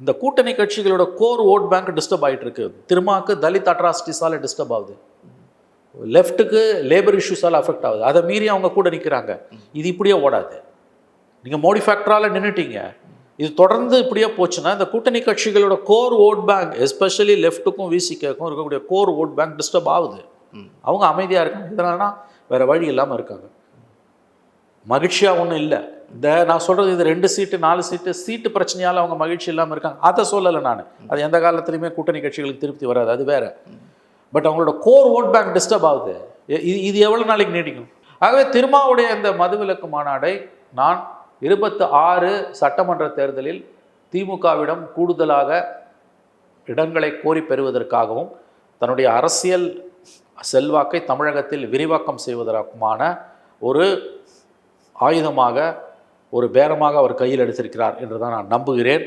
இந்த கூட்டணி கட்சிகளோட கோர் ஓட் பேங்க் டிஸ்டர்ப் ஆகிட்டு இருக்கு. திருமாவுக்கு தலித் அட்ராசிட்டிஸால் டிஸ்டர்ப் ஆகுது, லெஃப்ட்டுக்கு லேபர் இஷ்யூஸால் அஃபெக்ட் ஆகுது. அதை மீறி அவங்க கூட நிற்கிறாங்க. இது இப்படியே ஓடாது. நீங்கள் மோடி ஃபேக்டரால் நின்றுட்டீங்க. இது தொடர்ந்து இப்படியே போச்சுன்னா இந்த கூட்டணி கட்சிகளோட கோர் ஓட் பேங்க், எஸ்பெஷலி லெஃப்ட்டுக்கும் விசிகேக்கும் இருக்கக்கூடிய கோர் ஓட் பேங்க் டிஸ்டர்ப் ஆகுது. அவங்க அமைதியாக இருக்காங்க. இதனால்னா வேறு வழி இல்லாமல் இருக்காங்க. மகிழ்ச்சியாக ஒன்றும் இல்லை. இந்த நான் சொல்கிறது இது 2 சீட்டு 4 சீட்டு பிரச்சனையால் அவங்க மகிழ்ச்சி இல்லாமல் இருக்காங்க. அதை சொல்லலை நான். அது எந்த காலத்துலையுமே கூட்டணி கட்சிகளுக்கு திருப்தி வராது, அது வேறு. பட் அவங்களோட கோர் ஓட் பேங்க் டிஸ்டர்ப் ஆகுது. இது எவ்வளோ நாளைக்கு நீடிக்கும்? ஆகவே திருமாவுடைய இந்த மதுவிலக்கு மாநாடை நான் 26 சட்டமன்ற தேர்தலில் திமுகவிடம் கூடுதலாக இடங்களை கோரி பெறுவதற்காகவும் தன்னுடைய அரசியல் செல்வாக்கை தமிழகத்தில் விரிவாக்கம் செய்வதற்குமான ஒரு ஆயுதமாக, ஒரு பேரமாக அவர் கையில் எடுத்திருக்கிறார் என்று தான் நான் நம்புகிறேன்.